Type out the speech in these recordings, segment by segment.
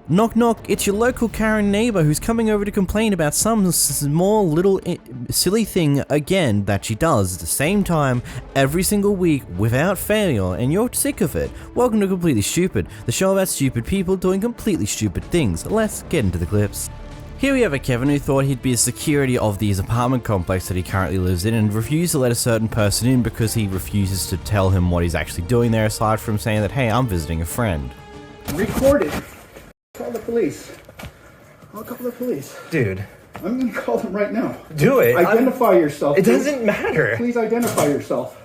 Knock knock, it's your local Karen neighbor who's coming over to complain about some small little silly thing again that she does at the same time every single week without fail, and you're sick of it. Welcome to Completely Stupid, the show about stupid people doing completely stupid things. Let's get into the clips. Here we have a Kevin who thought he'd be a security of his apartment complex that he currently lives in and refused to let a certain person in because he refuses to tell him what he's actually doing there, aside from saying that, hey, I'm visiting a friend. Recorded. Call the police. I'll call the police. Dude. I'm going to call them right now. Do it. Identify yourself. It doesn't matter. Please identify yourself.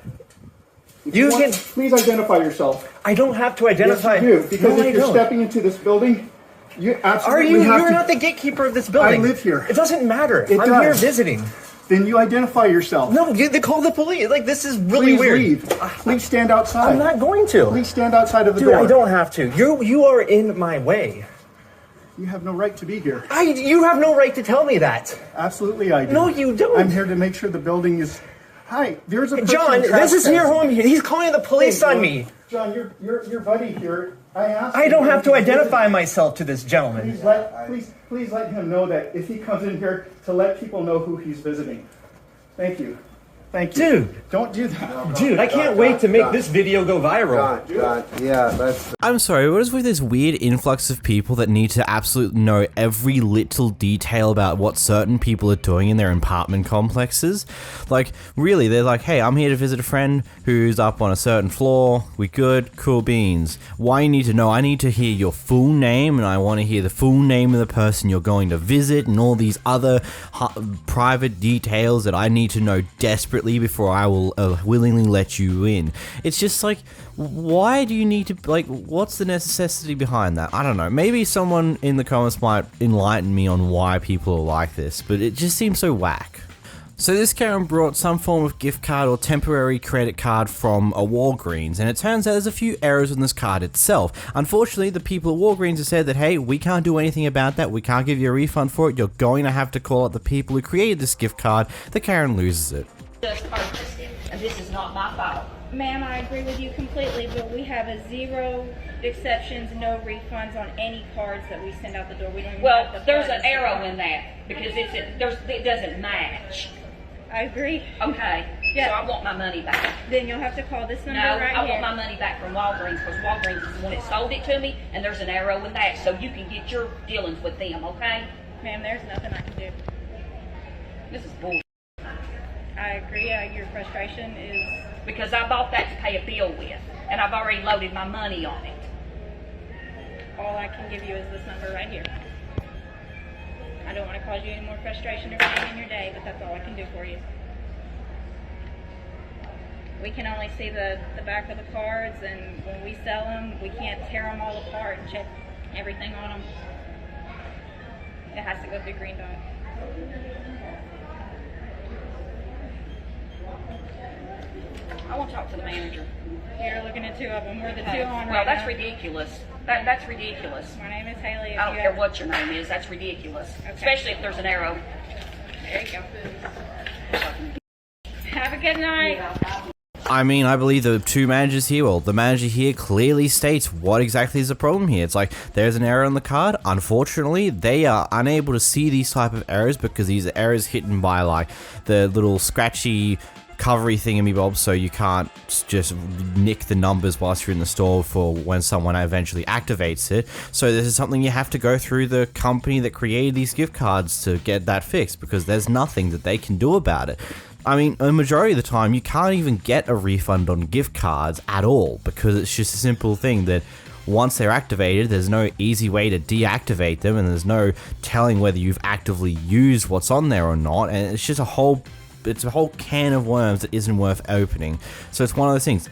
Please identify yourself. I don't have to identify. Yes, you do. Because if you're stepping into this building, you absolutely have to. You're not the gatekeeper of this building. I live here. It doesn't matter. I'm here visiting. Then you identify yourself. No, they call the police. Like, this is really weird. Please leave. Please stand outside. I'm not going to. Please stand outside of the door. door. I don't have to. You are in my way. You have no right to be here. You have no right to tell me that. Absolutely I do. No, you don't. I'm here to make sure the building is... Hi, there's a person... John, this is your home. He's calling the police on me. John, your buddy here, I don't have to identify myself to this gentleman. Please let him know that if he comes in here, to let people know who he's visiting. Thank you. Thank you. Dude. Don't do that. Dude, I can't wait to make this video go viral. John, yeah, that's... I'm sorry, what is with this weird influx of people that need to absolutely know every little detail about what certain people are doing in their apartment complexes? Like, really, they're like, hey, I'm here to visit a friend who's up on a certain floor. We good? Cool beans. Why you need to know? I need to hear your full name, and I want to hear the full name of the person you're going to visit, and all these other private details that I need to know desperately before I will willingly let you in. It's just like, why do you need to, like, what's the necessity behind that? I don't know. Maybe someone in the comments might enlighten me on why people are like this, but it just seems so whack. So this Karen brought some form of gift card or temporary credit card from a Walgreens, and it turns out there's a few errors on this card itself. Unfortunately, the people at Walgreens have said that, hey, we can't do anything about that, we can't give you a refund for it, you're going to have to call out the people who created this gift card. The Karen loses it. Just purchased it, and this is not my fault. Ma'am, I agree with you completely, but we have a zero exceptions, no refunds on any cards that we send out the door. We don't even have the there's an funds. arrow in that because it doesn't match. I agree. Okay, Yeah. so I want my money back. Then you'll have to call this number No, right I here. want my money back from Walgreens because Walgreens is the one that sold it to me, and there's an arrow in that, so you can get your dealings with them, okay? Ma'am, there's nothing I can do. This is bullshit. I agree. Your frustration is... Because I bought that to pay a bill with, and I've already loaded my money on it. All I can give you is this number right here. I don't want to cause you any more frustration or pain in your day, but that's all I can do for you. We can only see the back of the cards, and when we sell them, we can't tear them all apart and check everything on them. It has to go through Green Dot. I want to talk to the manager. You're looking at two of them. We're the two on Well, right that's now. ridiculous. That's ridiculous. My name is Haley. I don't care what your name is. That's ridiculous. Okay. Especially if there's an arrow. There you go. Have a good night. I mean, I believe the two managers here, well, the manager here clearly states what exactly is the problem here. It's like, there's an error on the card. Unfortunately, they are unable to see these type of errors because these errors hidden by, like, the little scratchy covery thingamybob, so you can't just nick the numbers whilst you're in the store for when someone eventually activates it. So this is something you have to go through the company that created these gift cards to get that fixed, because there's nothing that they can do about it. I mean, a majority of the time, you can't even get a refund on gift cards at all, because it's just a simple thing that once they're activated, there's no easy way to deactivate them, and there's no telling whether you've actively used what's on there or not, and it's just a whole can of worms that isn't worth opening. So it's one of those things.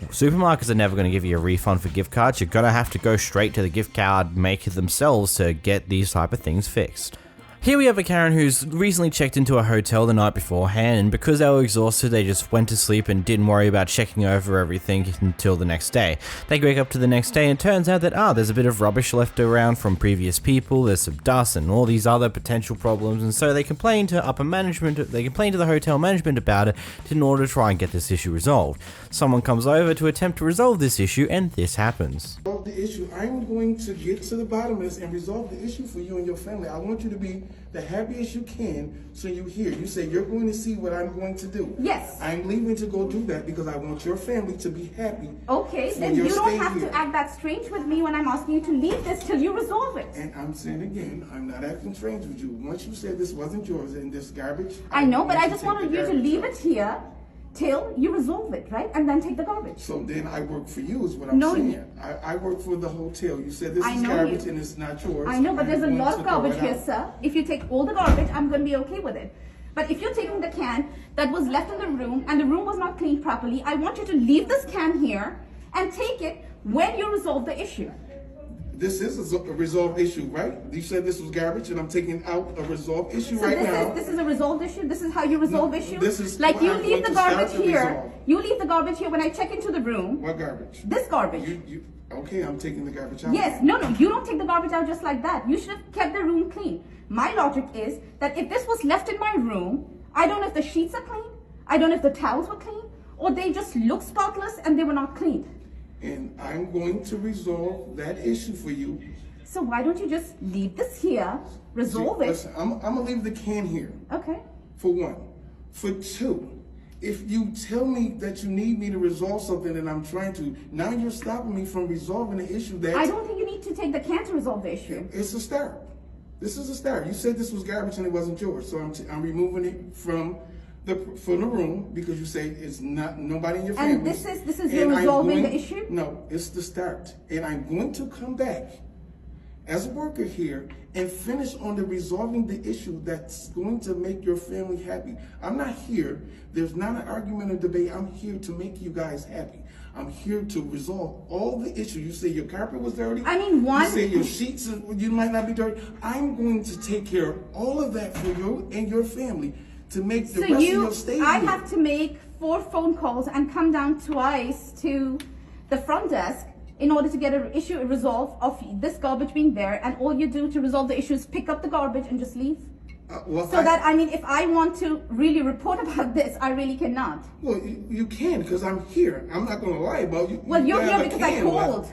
Supermarkets are never going to give you a refund for gift cards. You're going to have to go straight to the gift card maker themselves to get these type of things fixed. Here we have a Karen who's recently checked into a hotel the night beforehand, and because they were exhausted, they just went to sleep and didn't worry about checking over everything until the next day. They wake up to the next day and it turns out that, there's a bit of rubbish left around from previous people, there's some dust and all these other potential problems, and so they complain to upper management, they complain to the hotel management about it in order to try and get this issue resolved. Someone comes over to attempt to resolve this issue, and this happens. Resolve the issue. I'm going to get to the bottom of this and resolve the issue for you and your family. I want you to be the happiest you can, so you hear. You say you're going to see what I'm going to do. Yes. I'm leaving to go do that because I want your family to be happy. Okay, then you don't have to act that strange with me when I'm asking you to leave this till you resolve it. And I'm saying again, I'm not acting strange with you. Once you said this wasn't yours and this garbage. I know, but I just wanted you to leave it here till you resolve it, right? And then take the garbage. So then I work for you is what I'm saying. I work for the hotel. You said this is garbage and it's not yours. I know, but there's a lot of garbage here, sir. If you take all the garbage, I'm going to be okay with it. But if you're taking the can that was left in the room and the room was not cleaned properly, I want you to leave this can here and take it when you resolve the issue. This is a resolved issue, right? You said this was garbage, and I'm taking out a resolved issue now. This is a resolved issue? This is how you resolve issues? This is like you leave the garbage here. Resolve. You leave the garbage here when I check into the room. What garbage? This garbage. Okay, I'm taking the garbage out. Yes, no, you don't take the garbage out just like that. You should have kept the room clean. My logic is that if this was left in my room, I don't know if the sheets are clean, I don't know if the towels were clean, or they just look spotless and they were not cleaned. And I'm going to resolve that issue for you. So why don't you just leave this here, resolve it? Listen, I'm gonna leave the can here. Okay. For one. For two, if you tell me that you need me to resolve something and I'm trying to, now you're stopping me from resolving the issue that... I don't think you need to take the can to resolve the issue. It's a start. This is a start. You said this was garbage and it wasn't yours, so I'm removing it from the room because you say it's not nobody in your family. And this is you resolving the issue? No, it's the start. And I'm going to come back as a worker here and finish on the resolving the issue that's going to make your family happy. I'm not here. There's not an argument or debate. I'm here to make you guys happy. I'm here to resolve all the issues. You say your carpet was dirty. I mean, You say your sheets, you might not be dirty. I'm going to take care of all of that for you and your family to make the rest of your stay here. I have to make 4 phone calls and come down twice to the front desk in order to get an issue resolved of this garbage being there, and all you do to resolve the issue is pick up the garbage and just leave? If I want to really report about this, I really cannot. Well, you can, because I'm here. I'm not going to lie about you. Well, you're here because I called.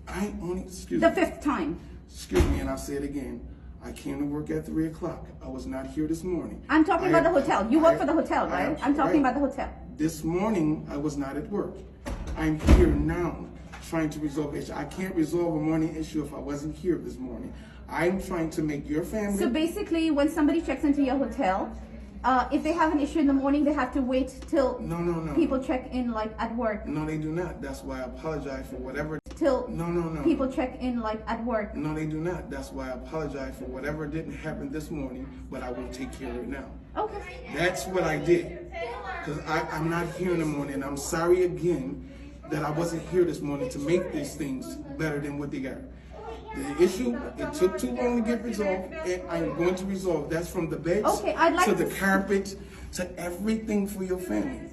I only, excuse me. The 5th time. Excuse me, and I'll say it again. I came to work at 3 o'clock. I was not here this morning. I'm talking about the hotel. You work for the hotel, right? I'm talking about the hotel. This morning, I was not at work. I'm here now trying to resolve the issue. I can't resolve a morning issue if I wasn't here this morning. I'm trying to make your family... So basically, when somebody checks into your hotel, if they have an issue in the morning, they have to wait till people check in, like, at work. No, they do not. That's why I apologize for whatever... People check in, like, at work. No, they do not. That's why I apologize for whatever didn't happen this morning, but I will take care of it now. Okay. That's what I did. Because I'm not here in the morning. I'm sorry again that I wasn't here this morning to make these things better than what they got. The issue, it took too long to get resolved, and I'm going to resolve. That's from the beds to the carpet to everything for your family.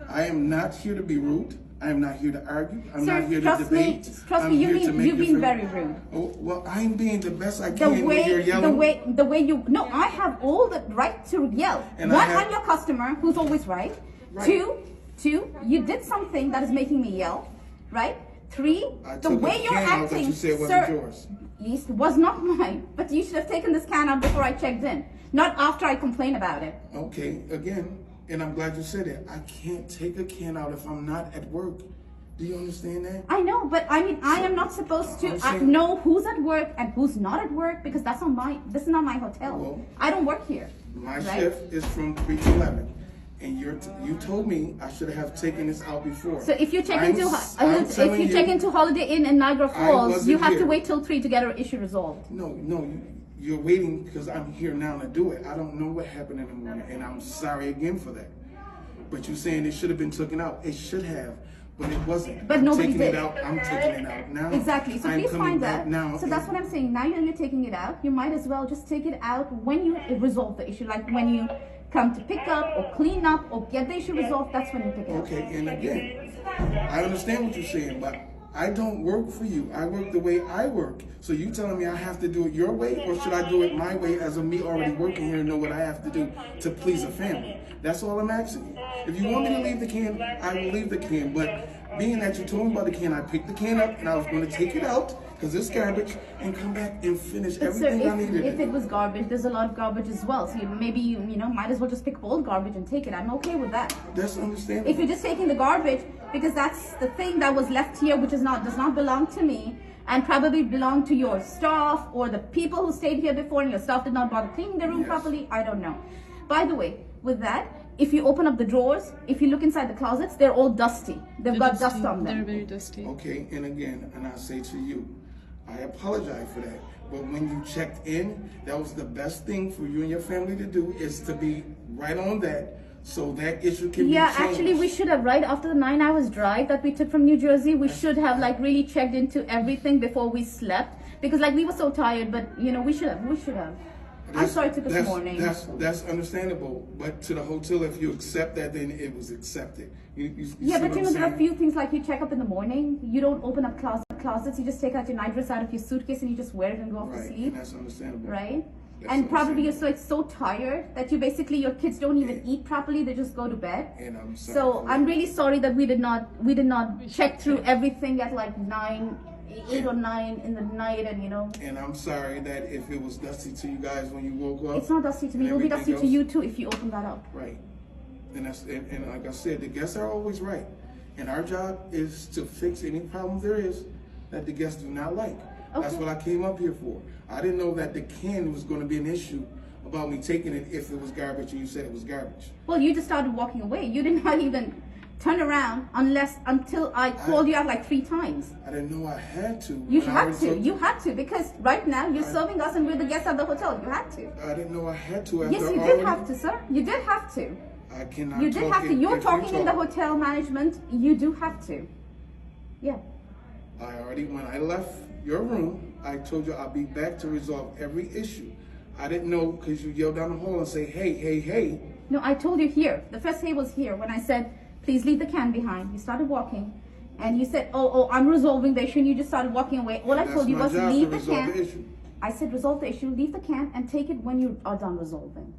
I am not here to be rude. I am not here to argue. I'm not here to debate. Trust me, you've been very rude. Oh, well, I'm being the best I can when you're yelling. The way you... No, I have all the right to yell. And one, I'm your customer, who's always right. Two, you did something that is making me yell, right? 3, the way you're acting, sir, it was not mine, but you should have taken this can out before I checked in, not after I complained about it. Okay, again, and I'm glad you said it. I can't take a can out if I'm not at work. Do you understand that? I know, but I mean, I am not supposed to know who's at work and who's not at work because this is not my hotel. Well, I don't work here. My shift is from 3 to 11. And you told me I should have taken this out before. So if you check into Holiday Inn in Niagara Falls, you have to wait till 3 to get an issue resolved. No, you're waiting because I'm here now to do it. I don't know what happened in the morning, and I'm sorry again for that. But you're saying it should have been taken out. It should have. But it wasn't. But I'm nobody taking did. it out. I'm taking it out now. Exactly. So I'm please coming find back that. now. So that's what I'm saying. Now you're taking it out. You might as well just take it out when you resolve the issue. Like when you come to pick up or clean up or get the issue resolved, that's when you pick it up. Okay, and again, I understand what you're saying, but I don't work for you. I work the way I work. So you telling me I have to do it your way, or should I do it my way as of me already working here and know what I have to do to please a family? That's all I'm asking you. If you want me to leave the can, I will leave the can. But being that you told me about the can, I picked the can up and I was going to take it out because it's garbage and come back and finish But sir, everything I needed. if it was garbage, there's a lot of garbage as well. So maybe you might as well just pick up old garbage and take it. I'm okay with that. That's understandable. If you're just taking the garbage because that's the thing that was left here, which does not belong to me, and probably belong to your staff or the people who stayed here before, and your staff did not bother cleaning the room properly. I don't know. By the way, with that, if you open up the drawers, if you look inside the closets, they're all dusty. They've got dust on them. They're very dusty. Okay, and again, and I say to you, I apologize for that. But when you checked in, that was the best thing for you and your family to do, is to be right on that, so that issue can be changed. Actually, we should have, right after the 9 hours drive that we took from New Jersey, we should have like really checked into everything before we slept, because like we were so tired. But we should have. I'm sorry it took us this morning. That's understandable. But to the hotel, if you accept that, then it was accepted. You Yeah, see but what I'm there are a saying? few things like you check up in the morning. You don't open up closets. You just take out your nightdress out of your suitcase and you just wear it and go off to Right, sleep. and that's understandable. Right? That's And probably you're understandable. so tired that you basically, your kids don't even eat properly. They just go to bed. And I'm sorry So for I'm that. really sorry that we did not check through everything at like 8 or 9 in the night, and And I'm sorry that if it was dusty to you guys when you woke up. it's not dusty to me. and It'll be everything dusty to else. you too if you open that up. Right. And like I said, the guests are always right. And our job is to fix any problems there is that the guests do not like. That's Okay. what I came up here for. I didn't know that the can was going to be an issue about me taking it if it was garbage and you said it was garbage. Well, you just started walking away. You did not even turn around until I called you out like 3 times. I didn't know I had to. You And I had already to. took- You had to, because right now you're serving us and we're the guests at the hotel. You had to. I didn't know I had to. After Yes, you already, did have to, sir. You did have to. I cannot You did talk have to. it You're if you talking in the talk. hotel management. You do have to. Yeah. When I left your room, I told you I'll be back to resolve every issue. I didn't know because you yelled down the hall and say, hey, hey, hey. No, I told you here. The first day was here when I said, please leave the can behind. You started walking. And you said, oh, I'm resolving the issue. And you just started walking away. All I That's told you my was job leave to the resolve can. the issue. I said resolve the issue, leave the can, and take it when you are done resolving.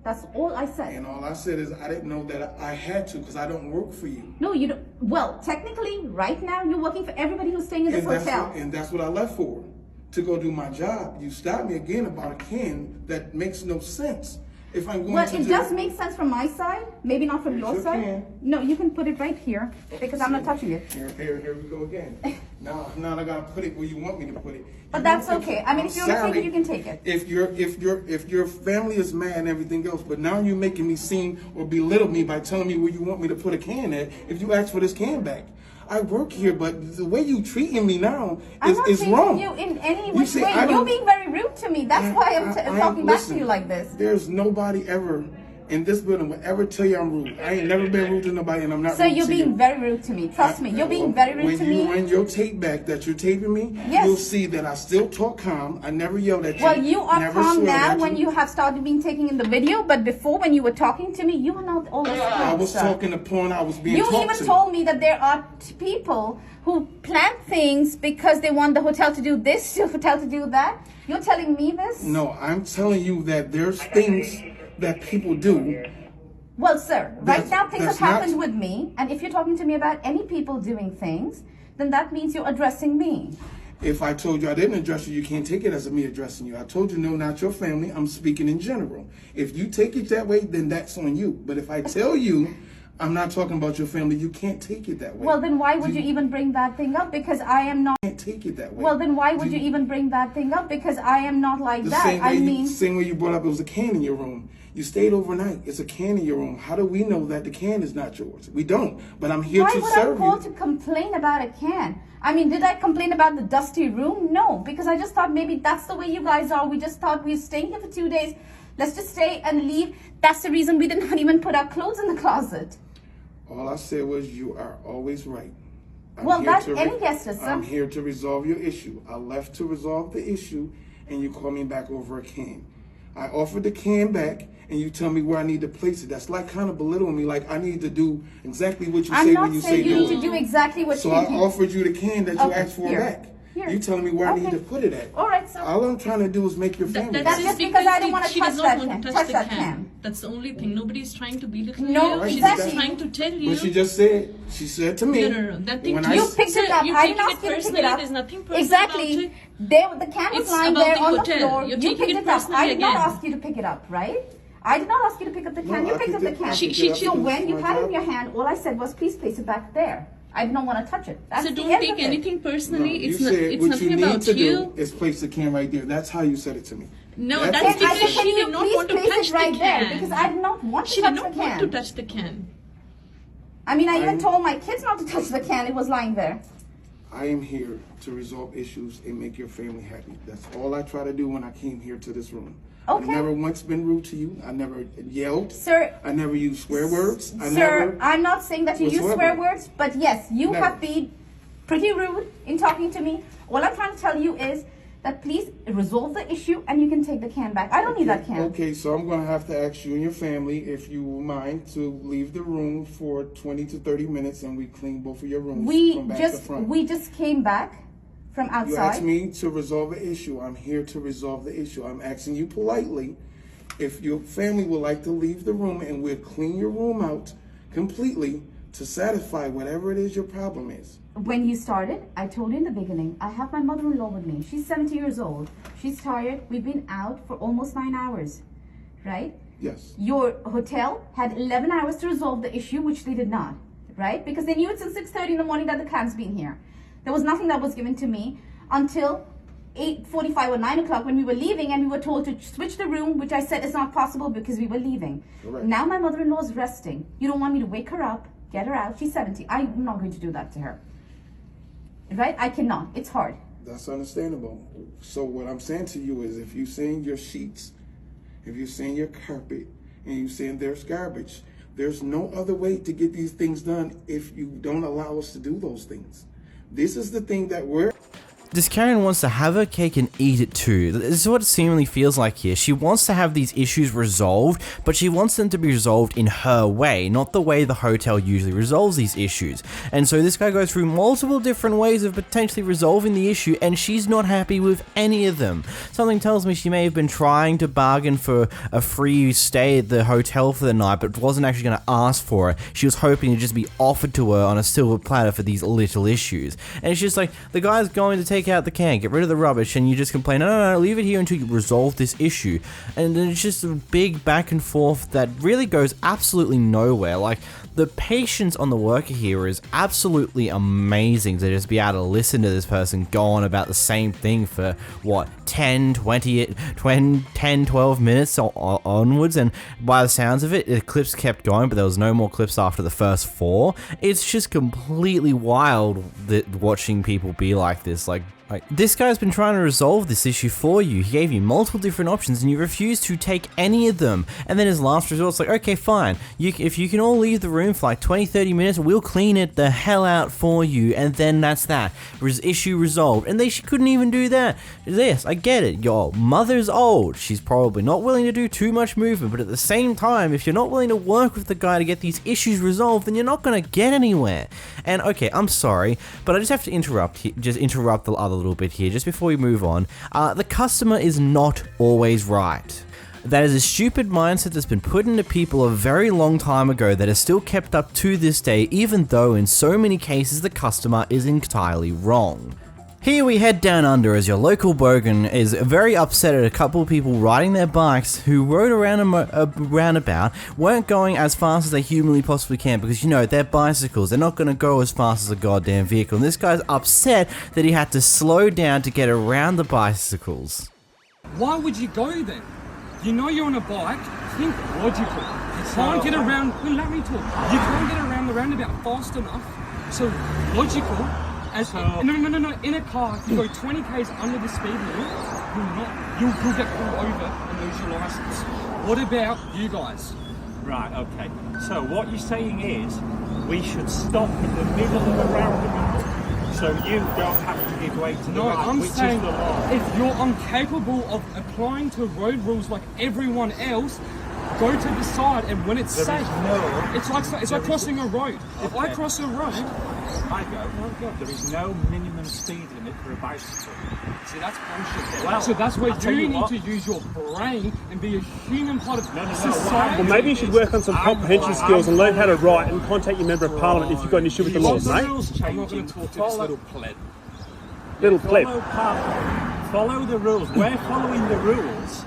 That's all I said. And all I said is I didn't know that I had to because I don't work for you. No, you don't. Well, technically, right now, you're working for everybody who's staying in this hotel. And that's what I left for, to go do my job. You stopped me again about a can that makes no sense. If I'm going Well, to it do- does make sense from my side, maybe not from Here's your your side. can. No, you can put it right here because I'm not touching it. Here we go again. Now I gotta put it where you want me to put it. But that's okay. I mean, if you want to take it, you can take it. If your family is mad and everything else, but now you're making me seem or belittle me by telling me where you want me to put a can at. If you ask for this can back, I work here, but the way you treating me now I'm is not is treating wrong. you in any You which see, way. I You're don't- being very rude to me. That's why I'm talking back to you like this. There's nobody ever in this building will ever tell you I'm rude. I ain't never been rude to nobody, and I'm not So rude you're to being you. very rude to me. Trust me. You're being very rude to When you me. run your tape back that you're taping me, Yes. you'll see that I still talk calm. I never yelled at you. Well, you are never calm swelled now at when you have started being taken in the video, but before when you were talking to me, you were not all this I calm, was sir. talking to porn. I was being You talked even to. told me that there are people who plan things because they want the hotel to do this, the hotel to do that. You're telling me this? No, I'm telling you that there's things that people do. Well, sir, right That's- now things have that's not- happened with me, and if you're talking to me about any people doing things, then that means you're addressing me. If I told you I didn't address you, you can't take it as me addressing you. I told you no, not your family. I'm speaking in general. If you take it that way, then that's on you. But if I tell you I'm not talking about your family, you can't take it that way. Well, then why would you even bring that thing up? Because I am not. can't take it that way. Well, then why would you even bring that thing up? Because I am not like The that. same way I mean, same way you brought up it was a can in your room. You stayed overnight. It's a can in your room. How do we know that the can is not yours? We don't. But I'm here why to would I serve call you. to complain about a can? I mean, did I complain about the dusty room? No, because I just thought maybe that's the way you guys are. We just thought we were staying here for 2 days. Let's just stay and leave. That's the reason we did not even put our clothes in the closet. All I said was you are always right. Well, that's any guest system. I'm here to resolve your issue. I left to resolve the issue, and you call me back over a can. I offered the can back, and you tell me where I need to place it. That's like kind of belittling me, like I need to do exactly what you say when you say I'm not saying you do need it. to do exactly what So you I do. offered you the can that you asked for back. Here. You telling me where I need to put it at. All right, so All I'm trying to do is make your family That's happy. just because I don't want to she touch does that not can. want to Touch the that can. can. That's the only thing. Nobody's trying to belittle No, you. She's exactly. just trying to tell you. But she just said, she said to me, No. That thing when you I You picked it up. you're I didn't taking ask you to pick personally. it up. There's nothing personal Exactly. about it. The can was It's lying about there the on the hotel. floor. You're You taking picked it it up. personally I did not again. ask you to pick it up, right? I did not ask you to pick up the can. No, You I picked up picked the it- can. She- So when you my had it in job. your hand, all I said was, please place it back there. I don't want to touch it. That's So the don't end take of it. anything personally. you It's said what nothing you need about to you. do is place the can right there. That's how you said it to me. No, That's that's what you I because said, said. can she you did not please want to place touch it right the there? can. Because I did not want to She touch did not the want to can. touch the can. I mean, I even told my kids not to touch the can. It was lying there. I am here to resolve issues and make your family happy. That's all I try to do when I came here to this room. I've Okay. never once been rude to you. I never yelled. Sir, I never used swear words. I Sir, never. I'm not saying that you use whatsoever. swear words, but yes, you Never. have been pretty rude in talking to me. All I'm trying to tell you is that please resolve the issue and you can take the can back. I don't need that can. Okay, so I'm going to have to ask you and your family if you will mind to leave the room for 20 to 30 minutes and we clean both of your rooms from back to front. We just came back from outside. You asked me to resolve the issue. I'm here to resolve the issue. I'm asking you politely if your family would like to leave the room and we'll clean your room out completely to satisfy whatever it is your problem is. When you started, I told you in the beginning, I have my mother-in-law with me. She's 70 years old. She's tired. We've been out for almost 9 hours, right? Yes. Your hotel had 11 hours to resolve the issue, which they did not, right? Because they knew it since 6:30 in the morning that the can's been here. There was nothing that was given to me until 8:45 or 9 o'clock when we were leaving, and we were told to switch the room, which I said is not possible because we were leaving. Correct. Now my mother-in-law is resting. You don't want me to wake her up, get her out. She's 70. I'm not going to do that to her. Right? I cannot. It's hard. That's understandable. So what I'm saying to you is if you're saying your sheets, if you're saying your carpet, and you're saying there's garbage, there's no other way to get these things done if you don't allow us to do those things. This is the thing that we're... This Karen wants to have her cake and eat it too. This is what it seemingly feels like here. She wants to have these issues resolved, but she wants them to be resolved in her way, not the way the hotel usually resolves these issues. And so this guy goes through multiple different ways of potentially resolving the issue, and she's not happy with any of them. Something tells me she may have been trying to bargain for a free stay at the hotel for the night, but wasn't actually going to ask for it. She was hoping to just be offered to her on a silver platter for these little issues. And it's just like, the guy's going to take out the can, get rid of the rubbish, and you just complain, no, leave it here until you resolve this issue. And then it's just a big back and forth that really goes absolutely nowhere. Like, the patience on the worker here is absolutely amazing to just be able to listen to this person go on about the same thing for, what, 10, 12 minutes onwards, and by the sounds of it, the clips kept going, but there was no more clips after the first 4. It's just completely wild that watching people be like this. Like, this guy's been trying to resolve this issue for you. He gave you multiple different options and you refused to take any of them. And then his last resort's like, okay, fine. If you can all leave the room for like 20-30 minutes, we'll clean it the hell out for you. And then that's that. Issue resolved. And she couldn't even do that. Yes, I get it. Your mother's old. She's probably not willing to do too much movement. But at the same time, if you're not willing to work with the guy to get these issues resolved, then you're not going to get anywhere. And okay, I'm sorry, but I just have to interrupt the other little bit here just before we move on. The customer is not always right. That is a stupid mindset that's been put into people a very long time ago that is still kept up to this day, even though in so many cases the customer is entirely wrong. Here we head down under as your local bogan is very upset at a couple of people riding their bikes who rode around a roundabout, weren't going as fast as they humanly possibly can because, you know, they're bicycles, they're not going to go as fast as a goddamn vehicle. And this guy's upset that he had to slow down to get around the bicycles. Why would you go then? You know you're on a bike, think logical. You can't get around, well, let me talk. You can't get around the roundabout fast enough, so logical. No. In a car, you go 20 k's under the speed limit, you'll get pulled over and lose your license. What about you guys? Right, okay. So what you're saying is we should stop in the middle of a roundabout So you don't have to give way to the No, right, I'm which saying is the law. if you're incapable of applying to road rules like everyone else, go to the side, and when it's safe, it's like crossing a road. If I cross a road, I go. There is no minimum speed limit for a bicycle. see, that's bullshit. Well, so that's where I'll tell you you need what. to use your brain and be a human part of society. Well, maybe you should work on some comprehension skills and learn how to write and contact your member of parliament if you've got an issue with the laws, mate. I'm not going to talk to this little pleb. Little pleb. Follow the rules. We're following the rules,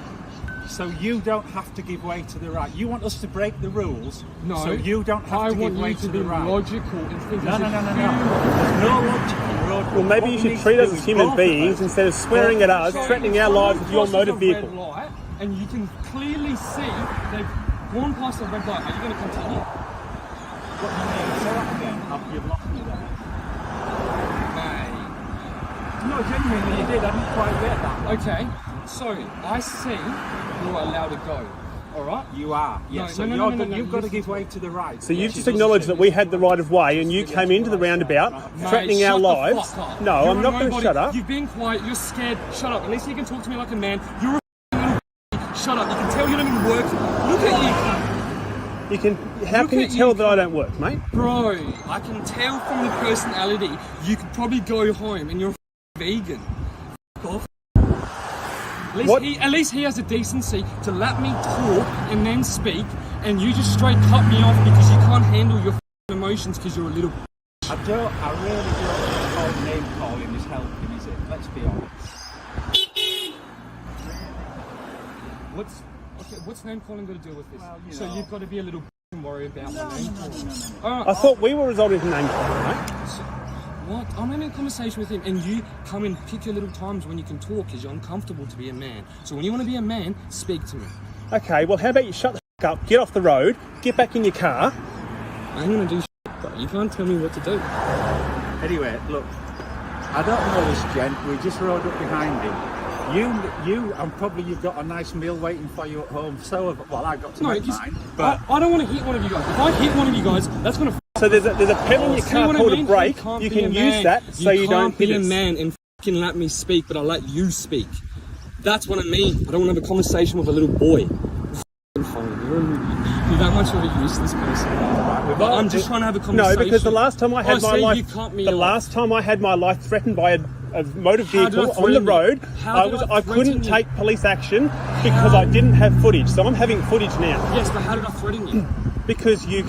so you don't have to give way to the right. You want us to break the rules, No, so you don't have to give way to the right. I want you to be logical and think No. as a There's human. no logic in road. Well, maybe What you we should need treat to us do as is human both of beings us- instead of swearing at us, So threatening if our someone lives with your crosses motor a vehicle. red light, and you can clearly see they've gone past the red light, are you going to continue? What do you mean? Say that again. You've lost me there. No, genuinely, you did. I didn't quite get that. Okay, so I see you're allowed to go. All right? You are. Yes. So no, you've got to listen give to way to the right. So you've just acknowledged that we had the right of way and you came into the roundabout threatening Mate, our shut the lives. fuck up. No, You're I'm a not going to nobody. shut up. You've been quiet, you're scared. Shut up. At least you can talk to me like a man. You're a little shut up. You can tell you don't even work. Look at You can. How Look can you at tell you. that I don't work, mate? you. Bro, I can tell from your personality you could probably go home and you're a vegan. Fuck off. What? At least he has the decency to let me talk and then speak, and you just straight cut me off because you can't handle your emotions because you're a little. I really don't think all name calling is helping, is it? Let's be honest. What's name calling got to do with this? Well, you so know. you've got to be a little and worry about my name calling. I thought we were resolving the name calling, mate. What? I'm having a conversation with him, and you come and pick your little times when you can talk because you're uncomfortable to be a man. So when you want to be a man, speak to me. Okay, well, how about you shut the f*** up, get off the road, get back in your car. I ain't gonna do shit, bro. You can't tell me what to do. Anyway, look, I don't know this gent. We just rode up behind him. You, and probably you've got a nice meal waiting for you at home. So, well, I got to make mine. But I don't want to hit one of you guys. If I hit one of you guys, that's gonna. So there's a pedal in your See car what I called mean? a brake. can't You be a can man. use that so you don't can't be hit a us. man and fucking let me speak, but I'll let you speak. That's what I mean. I don't want to have a conversation with a little boy. Fine. You're that much of a useless person. But I'm just trying to have a conversation. No, because the last time I had my see, life, you cut me the off. last time I had my life threatened by a motor How did I vehicle on the threaten you? road, How did I I couldn't threaten you? take police action because I didn't have footage. So I'm having footage now. Yes, but how did I threaten you? Because you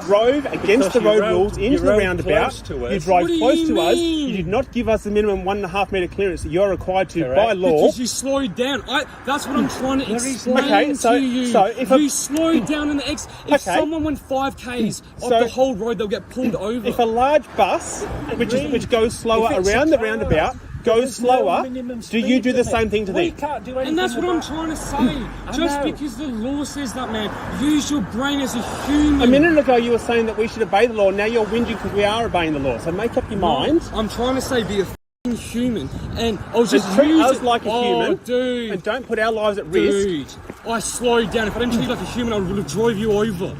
drove against the road rules into the roundabout. You drove What do close you to us. mean? You did not give us the minimum 1.5 metre clearance that you're required to by law. Because you slowed down. That's what I'm trying to explain Okay, so- to you. so if you slowed down in the X. If Okay. someone went 5Ks off So- the whole road, they'll get pulled over. If a large bus, which goes slower If it's around a the car, roundabout, goes there's no slower, minimum do you speed do the limit. same thing to We them? can't do anything And that's what I'm about- trying to say. Just know. because the law says that, man, use your brain as a human. A minute ago you were saying that we should obey the law, now you're whinging because we are obeying the law. So make up your mind. I'm trying to say be a f***ing human. And I was just And treat us using- like a human, dude. and don't put our lives at risk. Dude, I slowed down. If I didn't treat you like a human, I would have drove you over.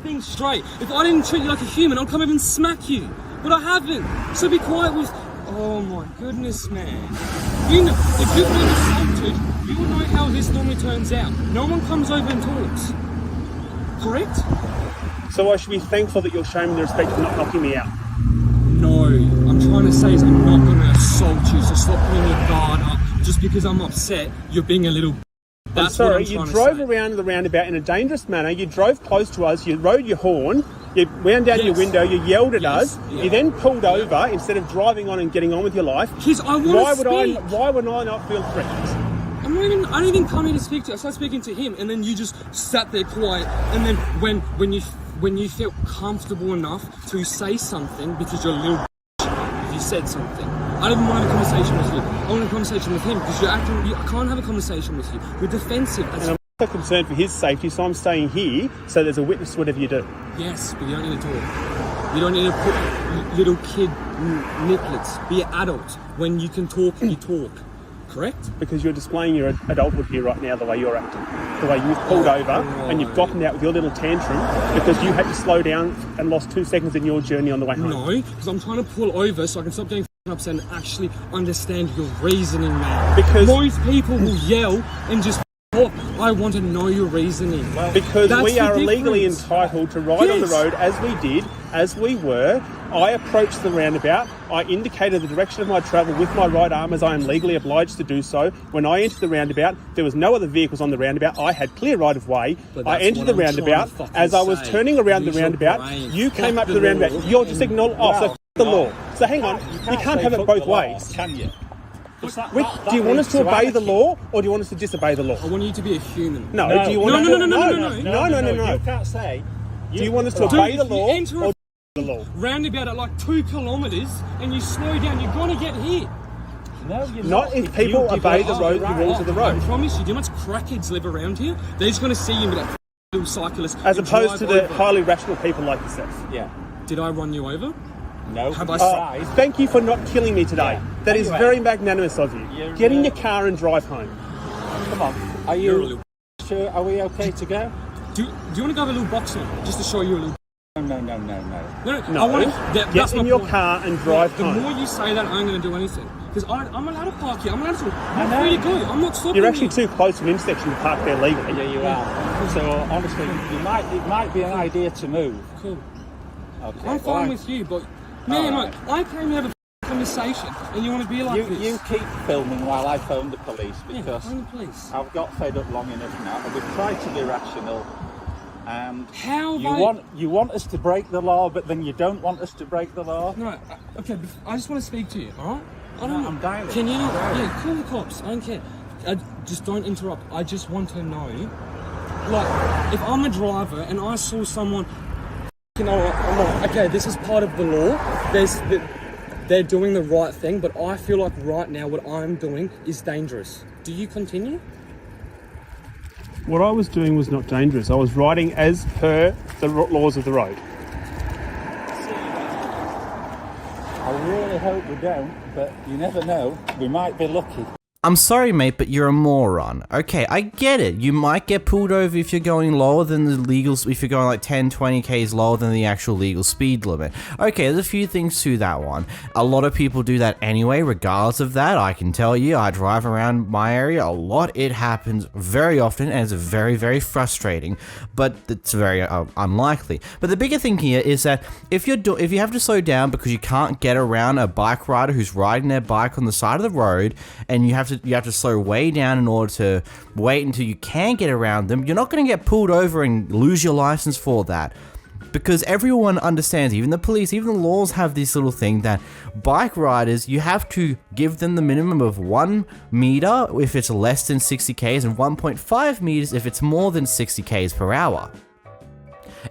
Think straight. If I didn't treat you like a human, I'd come over and smack you. But I haven't. So be quiet with. Oh my goodness, man. You know, if you've been assaulted, you will know how this normally turns out. No one comes over and talks. Correct? So I should be thankful that you're showing me the respect for not knocking me out. No. I'm trying to say is I'm not going to assault you, so stop putting your guard up. Just because I'm upset, you're being a little. I'm sorry, you drove around the roundabout in a dangerous manner, you drove close to us, you rode your horn, you wound down your window, you yelled at us, you then pulled over instead of driving on and getting on with your life. Because I want to speak. Why would I not feel threatened? I don't even come here to speak to you. I started speaking to him, and then you just sat there quiet. And then when you felt comfortable enough to say something because you're a little if you said something. I don't want to have a conversation with you. I want a conversation with him because you're acting. I can't have a conversation with you. You're defensive. And I'm also concerned for his safety, so I'm staying here so there's a witness to whatever you do. Yes, but you don't need to talk. You don't need to put little kid nipplets. Be an adult. When you can talk, you talk. Correct? Because you're displaying your adulthood here right now, the way you're acting. The way you've pulled over and you've gotten out with your little tantrum because you had to slow down and lost 2 seconds in your journey on the way home. No, because I'm trying to pull over so I can stop getting upset and actually understand your reasoning, man. Because most people will yell and just up. I want to know your reasoning. Because we are legally entitled to ride on the road as we did, as we were. I approached the roundabout. I indicated the direction of my travel with my right arm as I am legally obliged to do so. When I entered the roundabout, there was no other vehicles on the roundabout. I had clear right of way. I entered the roundabout. As I was turning around the roundabout, you came up to the roundabout. You're just ignoring. So the law. So hang on. You can't have it both ways. Can you? Do you want us to obey the law or do you want us to disobey the law? I want you to be a human. No. Do you want No. You can't say. Do you want us to obey the law or the law? Roundabout at like 2 kilometres and you slow down, you're gonna get hit. No, you're not if people obey the rules of the road. I promise you, do you know how much crackheads live around here? They're just gonna see you and be like, little cyclist. As opposed to the highly rational people like yourself. Yeah. Did I run you over? No. Have I thank you for not killing me today. Yeah. That is very magnanimous of you. Get in your car and drive home. Come on. Are you sure? Are we okay to go? Do you want to go have a little boxing just to show you a little? No. Get in your car and drive home. The more you say that, I ain't going to do anything. Because I'm allowed to park here. I'm allowed to. I'm free to go. I'm not stopping. You're actually too close to an intersection to park there legally. Yeah, you are. So honestly, it might be an idea to move. Cool. Okay. I'm fine with you, but man, I came to have a conversation, and you want to be like this. You keep filming while I phone the police because phone the police. I've got fed up long enough now. We've tried to be rational. And how you want us to break the law, but then you don't want us to break the law. No, okay. I just want to speak to you. All right? I'm dialing. Can you not? Yeah, call the cops. I don't care. Just don't interrupt. I just want to know, like, if I'm a driver and I saw someone, I'm like, okay, this is part of the law. They're doing the right thing, but I feel like right now what I'm doing is dangerous. Do you continue? What I was doing was not dangerous. I was riding as per the laws of the road. I really hope we don't, but you never know. We might be lucky. I'm sorry, mate, but you're a moron. Okay, I get it. You might get pulled over if you're going lower than the legal, if you're going like 10, 20 Ks lower than the actual legal speed limit. Okay, there's a few things to that one. A lot of people do that anyway, regardless of that. I can tell you, I drive around my area a lot. It happens very often, and it's very, very frustrating, but it's very unlikely. But the bigger thing here is that if you have to slow down because you can't get around a bike rider who's riding their bike on the side of the road, and you have to slow way down in order to wait until you can get around them, you're not going to get pulled over and lose your license for that. Because everyone understands, even the police, even the laws have this little thing that bike riders, you have to give them the minimum of 1 meter if it's less than 60 Ks and 1.5 meters if it's more than 60 Ks per hour.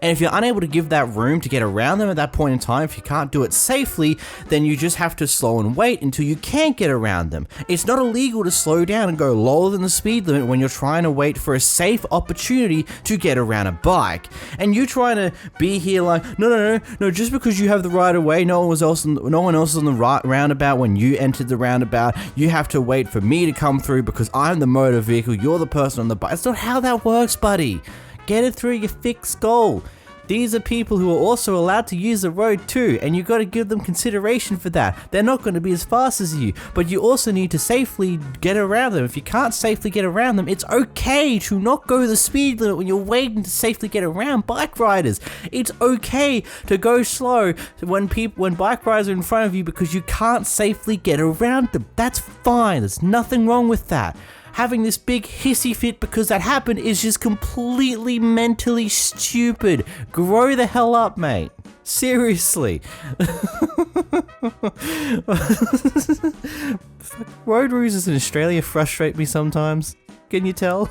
And if you're unable to give that room to get around them at that point in time, if you can't do it safely, then you just have to slow and wait until you can't get around them. It's not illegal to slow down and go lower than the speed limit when you're trying to wait for a safe opportunity to get around a bike. And you trying to be here like, no, just because you have the right of way, no one else is on the right roundabout when you entered the roundabout, you have to wait for me to come through because I'm the motor vehicle, you're the person on the bike. It's not how that works, buddy. Get it through your thick skull. These are people who are also allowed to use the road too, and you've got to give them consideration for that. They're not going to be as fast as you, but you also need to safely get around them. If you can't safely get around them, it's okay to not go the speed limit when you're waiting to safely get around bike riders. It's okay to go slow when bike riders are in front of you because you can't safely get around them. That's fine. There's nothing wrong with that. Having this big hissy fit because that happened is just completely mentally stupid. Grow the hell up, mate. Seriously. Road rules in Australia frustrate me sometimes. Can you tell?